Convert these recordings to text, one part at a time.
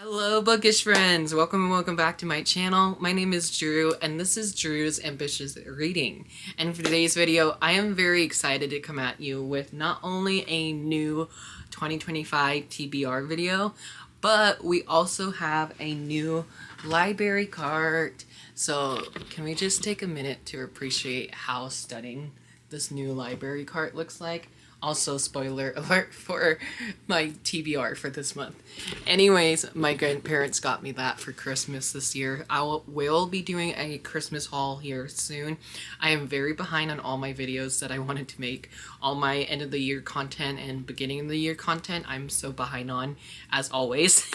Hello bookish friends, welcome and welcome back to my channel. My name is Drew and this is Drew's Ambitious Reading. And for today's video, I am very excited to come at you with not only a new 2025 TBR video, but we also have a new library cart. So can we just take a minute to appreciate how stunning this new library cart looks like? Also, spoiler alert for my TBR for this month. Anyways, my grandparents got me that for Christmas this year. will be doing a Christmas haul here soon. I am very behind on all my videos that I wanted to make. All my end of the year content and beginning of the year content, I'm so behind on, as always.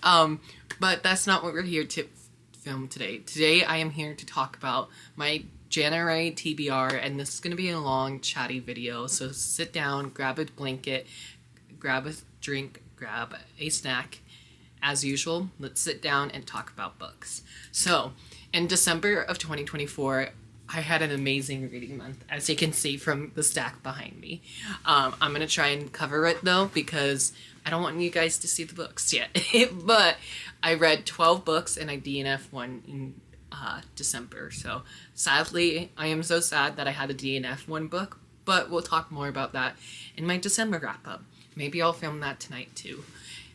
But that's not what we're here to film today. Today I am here to talk about my January TBR, and this is going to be a long chatty video, so sit down, grab a blanket, grab a drink, grab a snack. As usual, let's sit down and talk about books. So in December of 2024 I had an amazing reading month, as you can see from the stack behind me. I'm going to try and cover it though, because I don't want you guys to see the books yet. But I read 12 books and I DNF one in December. So sadly, I am so sad that I had a DNF one book, but we'll talk more about that in my December wrap up. Maybe I'll film that tonight too.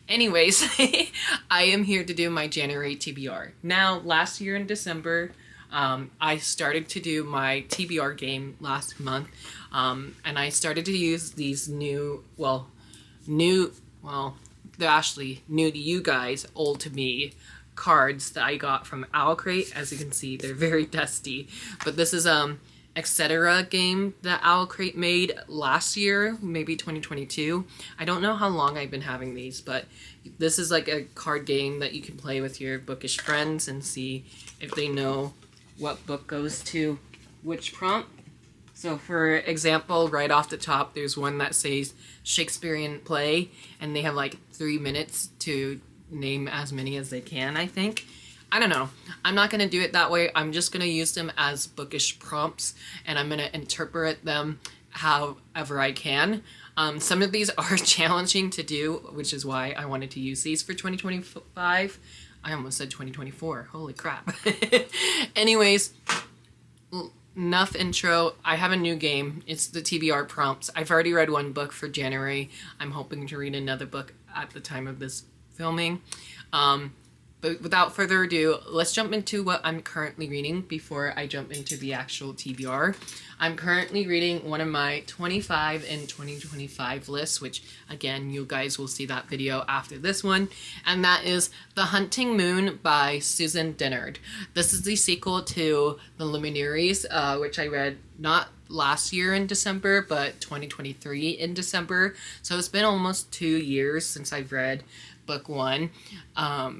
Anyways, I am here to do my January TBR. Now, last year in December, I started to do my TBR game last month, and I started to use these they're actually new to you guys, old to me, cards that I got from Owlcrate. As you can see, they're very dusty, but this is etc. game that Owlcrate made last year, maybe 2022. I don't know how long I've been having these, but this is like a card game that you can play with your bookish friends and see if they know what book goes to which prompt. So for example, right off the top, there's one that says Shakespearean play, and they have like 3 minutes to name as many as they can, I think. I don't know. I'm not going to do it that way. I'm just going to use them as bookish prompts, and I'm going to interpret them however I can. Some of these are challenging to do, which is why I wanted to use these for 2025. I almost said 2024. Holy crap. Anyways, enough intro. I have a new game. It's the TBR prompts. I've already read one book for January. I'm hoping to read another book at the time of this filming. But without further ado, let's jump into what I'm currently reading before I jump into the actual TBR. I'm currently reading one of my 25 in 2025 lists, which again, you guys will see that video after this one, and that is The Hunting Moon by Susan Dennard. This is the sequel to The Luminaries, which I read not last year in December, but 2023 in December. So it's been almost 2 years since I've read book one,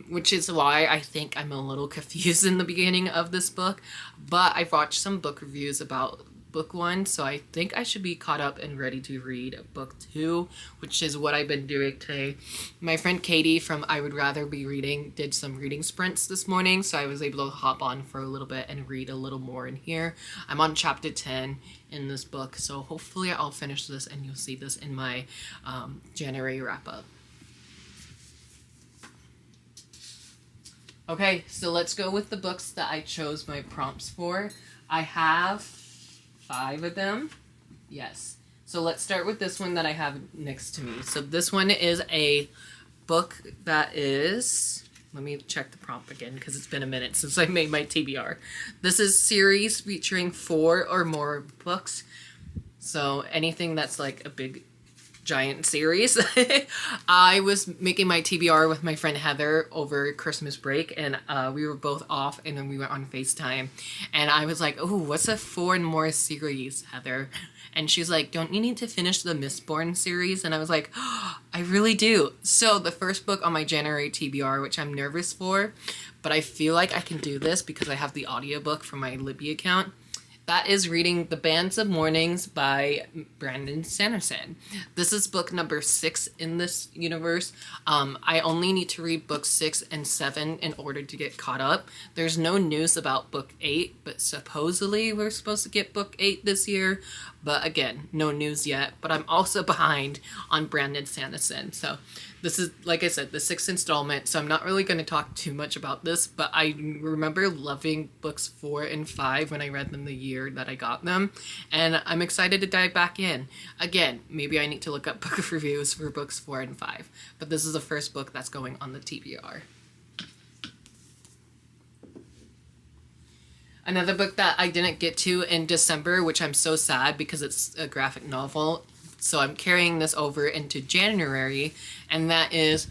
which is why I think I'm a little confused in the beginning of this book. But I've watched some book reviews about book one, so I think I should be caught up and ready to read book two, which is what I've been doing today. My friend Katy from I Would Rather Be Reading did some reading sprints this morning, so I was able to hop on for a little bit and read a little more in here. I'm on chapter 10 in this book, so hopefully I'll finish this and you'll see this in my January wrap up. Okay, so let's go with the books that I chose my prompts for. I have 5 of them. Yes. So let's start with this one that I have next to me. So this one is a book that is... Let me check the prompt again because it's been a minute since I made my TBR. This is series featuring 4 or more books. So anything that's like a big giant series. I was making my TBR with my friend Heather over Christmas break, and we were both off, and then we went on FaceTime, and I was like, oh, what's a 4 and more series, Heather? And she's like, don't you need to finish the Mistborn series? And I was like, oh, I really do. So the first book on my January TBR, which I'm nervous for, but I feel like I can do this because I have the audiobook from my Libby account, that is reading The Bands of Mornings by Brandon Sanderson. This is book number 6 in this universe. I only need to read books 6 and 7 in order to get caught up. There's no news about book 8, but supposedly we're supposed to get book 8 this year. But again, no news yet. But I'm also behind on Brandon Sanderson. So this is, like I said, the 6th installment, so I'm not really going to talk too much about this, but I remember loving books 4 and 5 when I read them the year that I got them, and I'm excited to dive back in. Again, maybe I need to look up book reviews for books 4 and 5, but this is the first book that's going on the TBR. Another book that I didn't get to in December, which I'm so sad because it's a graphic novel, so I'm carrying this over into January, and that is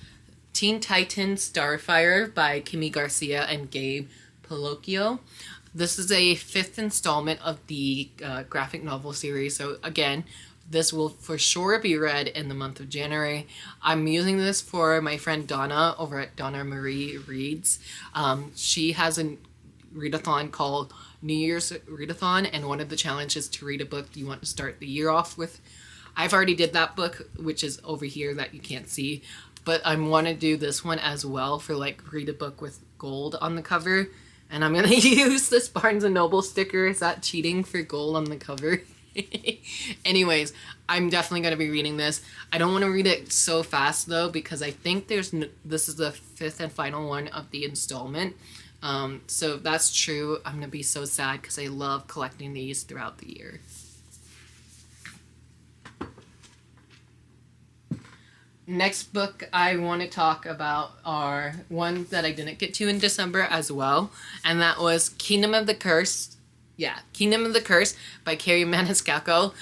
Teen Titans Starfire by Kimmy Garcia and Gabe Pelocchio. This is a 5th installment of the graphic novel series, so again, this will for sure be read in the month of January. I'm using this for my friend Donna over at Donna Mariereads. She has a readathon called New Year's Readathon, and one of the challenges to read a book you want to start the year off with. I've already did that book, which is over here that you can't see, but I want to do this one as well for like read a book with gold on the cover, and I'm going to use this Barnes & Noble sticker. Is that cheating for gold on the cover? Anyways, I'm definitely going to be reading this. I don't want to read it so fast though, because I think this is the 5th and final one of the installment. So if that's true, I'm going to be so sad because I love collecting these throughout the year. Next book I want to talk about are ones that I didn't get to in December as well, and that was Kingdom of the Curse. Yeah, Kingdom of the Curse by Carrie Maniscalco.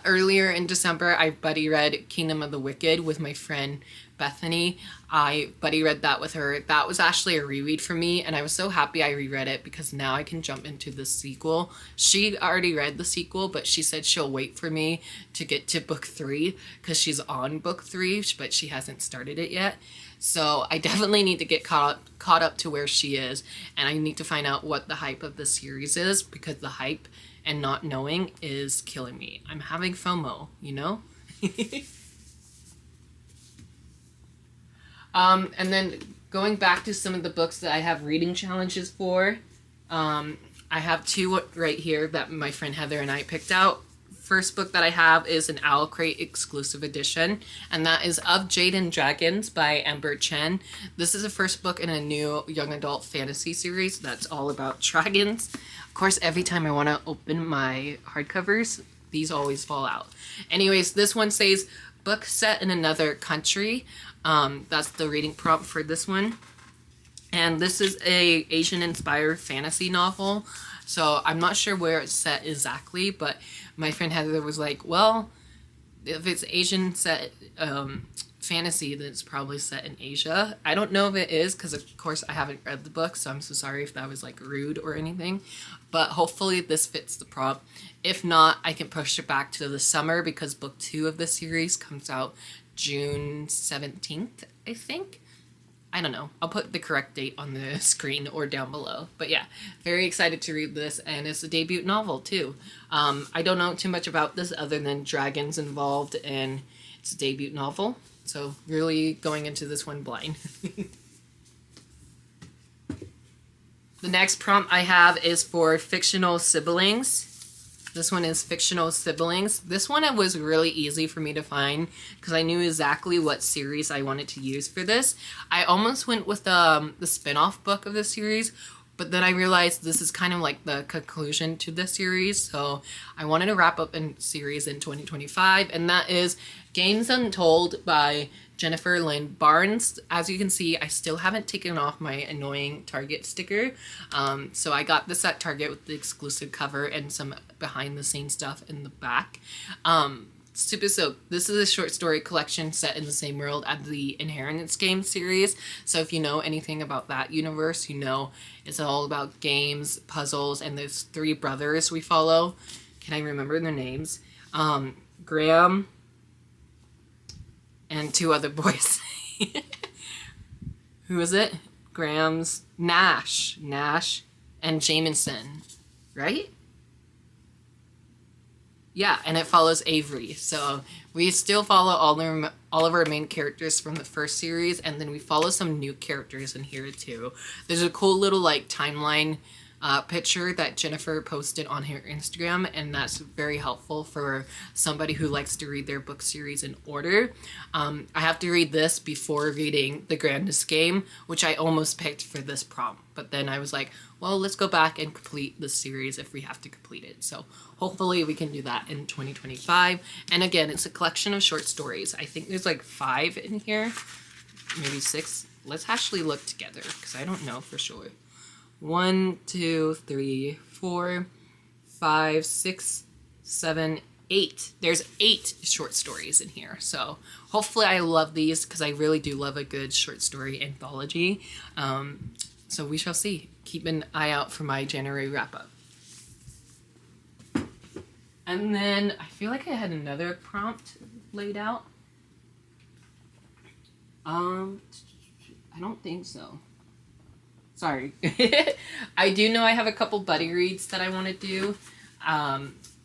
Earlier in December, I buddy read Kingdom of the Wicked with my friend Benthany. I buddy read that with her. That was actually a reread for me, and I was so happy I reread it because now I can jump into the sequel. She already read the sequel, but she said she'll wait for me to get to book 3 because she's on book 3, but she hasn't started it yet. So I definitely need to get caught up to where she is, and I need to find out what the hype of the series is, because the hype and not knowing is killing me. I'm having FOMO, you know? And then going back to some of the books that I have reading challenges for, I have 2 right here that my friend Heather and I picked out. First book that I have is an Owlcrate exclusive edition, and that is Of Jade and Dragons by Amber Chen. This is the first book in a new young adult fantasy series that's all about dragons. Of course, every time I want to open my hardcovers, these always fall out. Anyways, this one says, book set in another country. That's the reading prompt for this one. And this is a Asian-inspired fantasy novel. So I'm not sure where it's set exactly, but my friend Heather was like, well, if it's Asian set fantasy, then it's probably set in Asia. I don't know if it is, because of course I haven't read the book, so I'm so sorry if that was like rude or anything. But hopefully this fits the prompt. If not, I can push it back to the summer, because book 2 of the series comes out June 17th, I think. I don't know. I'll put the correct date on the screen or down below. But yeah, very excited to read this, and it's a debut novel too. I don't know too much about this other than dragons involved, and it's a debut novel. So really going into this one blind. The next prompt I have is for fictional siblings. This one is fictional siblings. This one was really easy for me to find because I knew exactly what series I wanted to use for this. I almost went with the spin-off book of the series, but then I realized this is kind of like the conclusion to the series, so I wanted to wrap up a series in 2025, and that is Games Untold by Jennifer Lynn Barnes. As you can see, I still haven't taken off my annoying Target sticker. So I got this at Target with the exclusive cover and some behind the scenes stuff in the back. Super Soak. This is a short story collection set in the same world as the Inheritance Game series. So if you know anything about that universe, you know it's all about games, puzzles, and there's 3 brothers we follow. Can I remember their names? Graham and 2 other boys. Who is it? Graham's Nash and Jameson, right? Yeah, and it follows Avery. So we still follow all of our main characters from the first series, and then we follow some new characters in here too. There's a cool little like timeline picture that Jennifer posted on her Instagram, and that's very helpful for somebody who likes to read their book series in order. I have to read this before reading The Grandest Game, which I almost picked for this prompt, but then I was like, well, let's go back and complete the series if we have to complete it. So hopefully we can do that in 2025. And again, it's a collection of short stories. I think there's like 5 in here, maybe 6. Let's actually look together because I don't know for sure. 1, 2, 3, 4, 5, 6, 7, 8. There's 8 short stories in here. So hopefully I love these because I really do love a good short story anthology. So we shall see. Keep an eye out for my January wrap-up. And then I feel like I had another prompt laid out. I don't think so. Sorry. I do know I have a couple buddy reads that I want to do.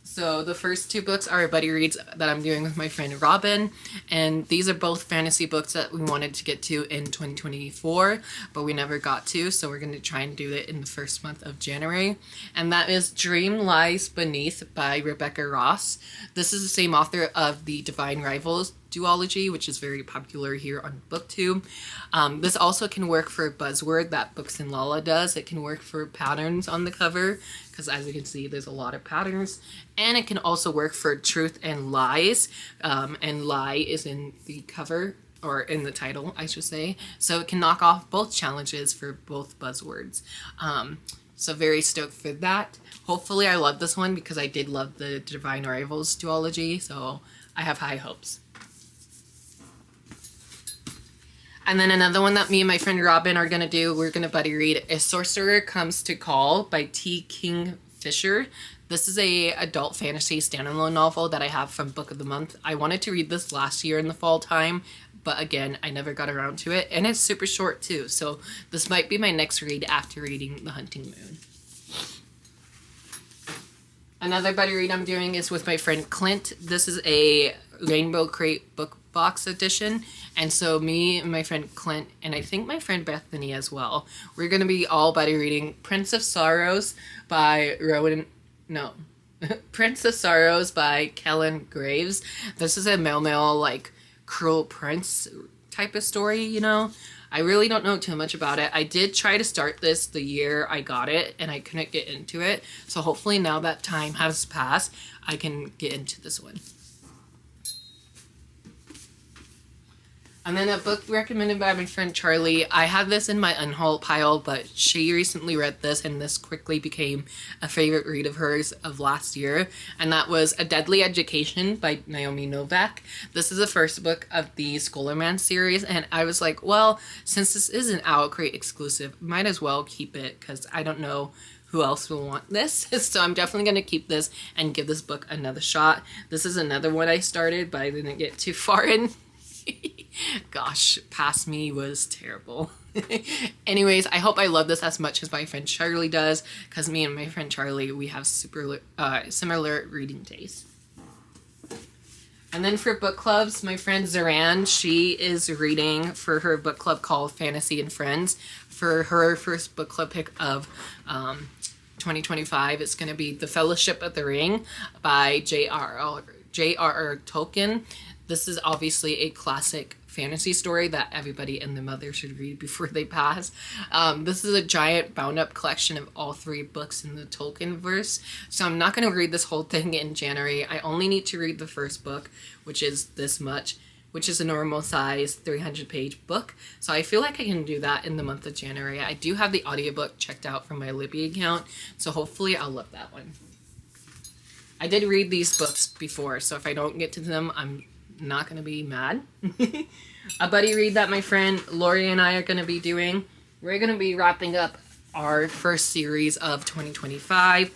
So the first 2 books are buddy reads that I'm doing with my friend Robin, and these are both fantasy books that we wanted to get to in 2024, but we never got to, so we're going to try and do it in the first month of January. And that is Dream Lies Beneath by Rebecca Ross. This is the same author of the Divine Rivals duology, which is very popular here on BookTube. This also can work for a buzzword that Books and Lala does. It can work for patterns on the cover, because as you can see, there's a lot of patterns. And it can also work for truth and lies. And lie is in the cover, or in the title, I should say. So it can knock off both challenges for both buzzwords. So very stoked for that. Hopefully I love this one because I did love the Divine Rivals duology, so I have high hopes. And then another one that me and my friend Robin are going to do, we're going to buddy read, A Sorcerer Comes to Call by T. Kingfisher. This is a adult fantasy standalone novel that I have from Book of the Month. I wanted to read this last year in the fall time, but again, I never got around to it. And it's super short too, so this might be my next read after reading The Hunting Moon. Another buddy read I'm doing is with my friend Clint. This is a Owlcrate book box edition, and so me and my friend Clint, and I think my friend Benthany as well, we're going to be all buddy reading Prince of Sorrows by Prince of Sorrows by Kellen Graves. This is a male like cruel prince type of story, you know. I really don't know too much about it. I did try to start this the year I got it, and I couldn't get into it, so hopefully now that time has passed, I can get into this one. And then a book recommended by my friend Charlie. I have this in my unhaul pile, but she recently read this, and this quickly became a favorite read of hers of last year. And that was A Deadly Education by Naomi Novak. This is the first book of the Scholarman series, and I was like, well, since this is an Owlcrate exclusive, might as well keep it, because I don't know who else will want this. So I'm definitely going to keep this and give this book another shot. This is another one I started, but I didn't get too far in. Gosh, past me was terrible. Anyways, I hope I love this as much as my friend Charlie does, because me and my friend Charlie, we have super similar reading tastes. And then for book clubs, my friend Zoranne, she is reading for her book club called Fantasy and Friends. For her first book club pick of 2025, it's going to be The Fellowship of the Ring by J.R.R. Tolkien. This is obviously a classic fantasy story that everybody and their mother should read before they pass. This is a giant bound-up collection of all 3 books in the Tolkien verse, so I'm not going to read this whole thing in January. I only need to read the first book, which is this much, which is a normal size 300-page book, so I feel like I can do that in the month of January. I do have the audiobook checked out from my Libby account, so hopefully I'll love that one. I did read these books before, so if I don't get to them, I'm not going to be mad. A buddy read that my friend Lori and I are going to be doing. We're going to be wrapping up our first series of 2025.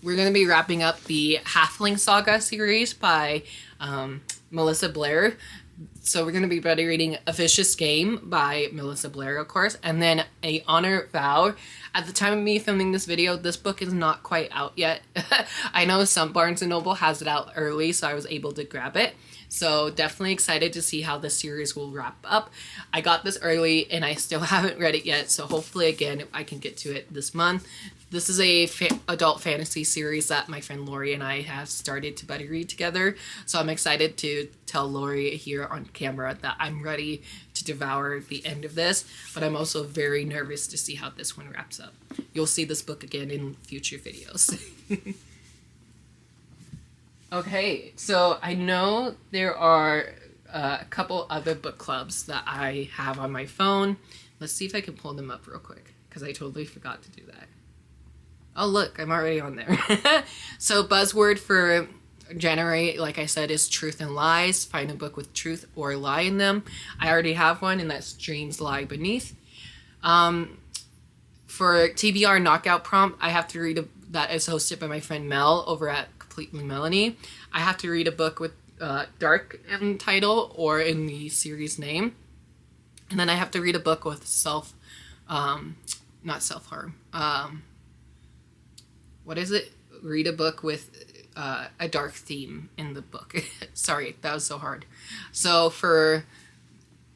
We're going to be wrapping up the Halfling Saga series by Melissa Blair. So we're going to be buddy reading A Vicious Game by Melissa Blair, of course, and then A Honor Vow. At the time of me filming this video, this book is not quite out yet. I know some Barnes & Noble has it out early, so I was able to grab it. So definitely excited to see how this series will wrap up. I got this early and I still haven't read it yet, so hopefully again I can get to it this month. This is a adult fantasy series that my friend Lori and I have started to buddy read together, so I'm excited to tell Lori here on camera that I'm ready to devour the end of this, but I'm also very nervous to see how this one wraps up. You'll see this book again in future videos. Okay, so I know there are a couple other book clubs that I have on my phone. Let's see if I can pull them up real quick, because I totally forgot to do that. Oh look, I'm already on there. So buzzword for January, like I said, is Truth and Lies. Find a book with truth or lie in them. I already have one, and that's Dreams Lie Beneath. For TBR knockout prompt, I have to read that is hosted by my friend Mel over at Completely Melanie. I have to read a book with dark in title or in the series name, and then I have to read a book with not self-harm. What is it? Read a book with a dark theme in the book. Sorry, that was so hard. So for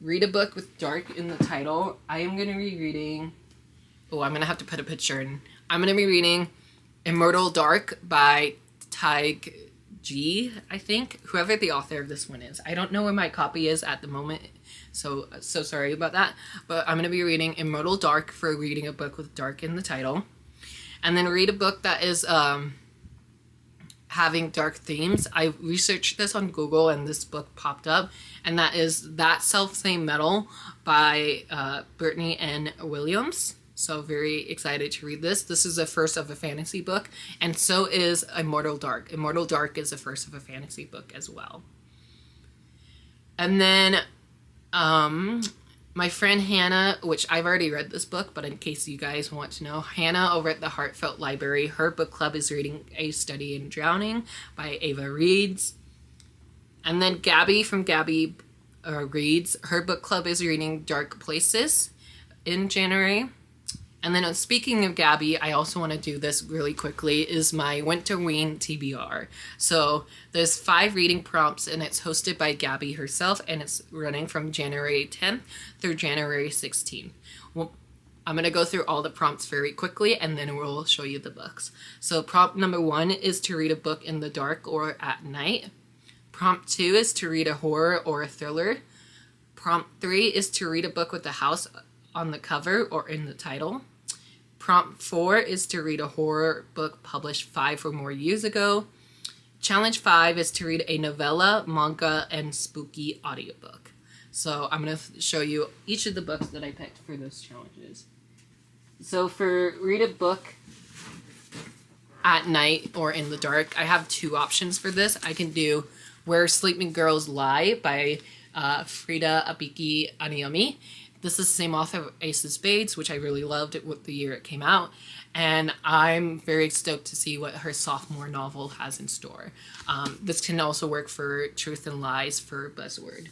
read a book with dark in the title, I am going to be reading... Oh, I'm going to have to put a picture in. I'm going to be reading Immortal Dark by Tig G, I think. Whoever the author of this one is. I don't know where my copy is at the moment, so sorry about that. But I'm going to be reading Immortal Dark for reading a book with dark in the title. And then read a book that is having dark themes. I researched this on Google and this book popped up, and that is That Self-Same Metal by Brittany N. Williams. So very excited to read this. This is the first of a fantasy book, and so is Immortal Dark. Immortal Dark is the first of a fantasy book as well. And then my friend Hannah, which I've already read this book, but in case you guys want to know, Hannah over at the Heartfelt Library, her book club is reading A Study in Drowning by Ava Reads. And then Gabby from Gabby Reads, her book club is reading Dark Places in January. And then speaking of Gabby, I also want to do this really quickly, is my Winterween TBR. So there's 5 reading prompts, and it's hosted by Gabby herself, and it's running from January 10th through January 16th. Well, I'm going to go through all the prompts very quickly, and then we'll show you the books. So prompt number 1 is to read a book in the dark or at night. Prompt 2 is to read a horror or a thriller. Prompt 3 is to read a book with a house on the cover or in the title. Prompt 4 is to read a horror book published 5 or more years ago. Challenge 5 is to read a novella, manga, and spooky audiobook. So I'm going to show you each of the books that I picked for those challenges. So for read a book at night or in the dark, I have 2 options for this. I can do Where Sleeping Girls Lie by Frida Abiki Aniyomi. This is the same author of Ace of Spades, which I really loved the year it came out. And I'm very stoked to see what her sophomore novel has in store. This can also work for Truth and Lies for buzzword.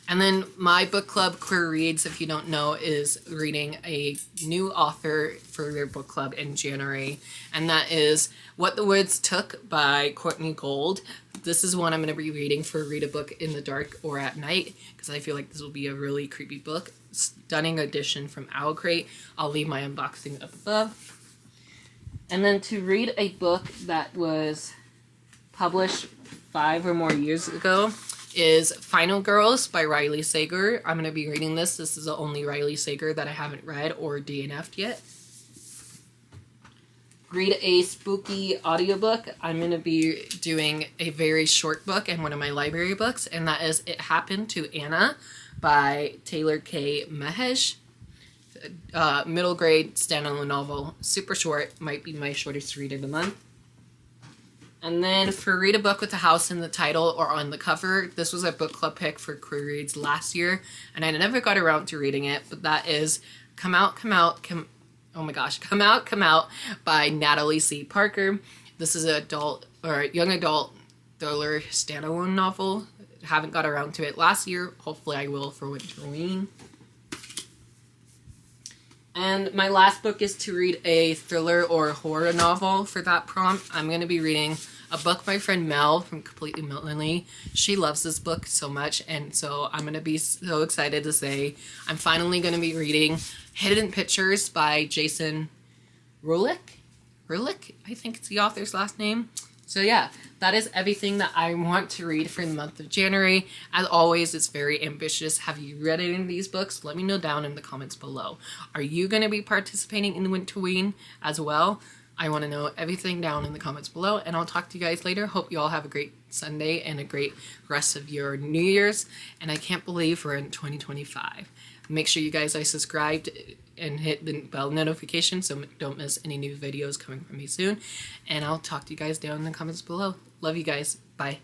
And then my book club, Queer Reads, if you don't know, is reading a new author for their book club in January. And that is What the Woods Took by Courtney Gold. This is one I'm going to be reading for Read a Book in the Dark or at Night, because I feel like this will be a really creepy book. Stunning edition from Owlcrate. I'll leave my unboxing up above. And then to read a book that was published 5 or more years ago is Final Girls by Riley Sager. I'm going to be reading this. This is the only Riley Sager that I haven't read or DNF'd yet. Read a spooky audiobook. I'm going to be doing a very short book and one of my library books, and that is It Happened to Anna by Taylor K. Mehesh. Middle grade standalone novel. Super short. Might be my shortest read of the month. And then for Read a Book with a House in the title or on the cover, this was a book club pick for Queer Reads last year, and I never got around to reading it, but that is Come Out by Natalie C. Parker. This is an adult or young adult thriller standalone novel. It haven't got around to it last year. Hopefully I will for Winterween. And my last book is to read a thriller or horror novel for that prompt. I'm going to be reading a book my friend Mel from Completely Melanie. She loves this book so much, and so I'm going to be so excited to say I'm finally going to be reading Hidden Pictures by Jason Rulick, I think it's the author's last name. So yeah, that is everything that I want to read for the month of January. As always, it's very ambitious. Have you read any of these books? Let me know down in the comments below. Are you going to be participating in the Winterween as well? I want to know everything down in the comments below, and I'll talk to you guys later. Hope you all have a great Sunday and a great rest of your New Year's, and I can't believe we're in 2025. Make sure you guys are subscribed and hit the bell notification so don't miss any new videos coming from me soon. And I'll talk to you guys down in the comments below. Love you guys. Bye.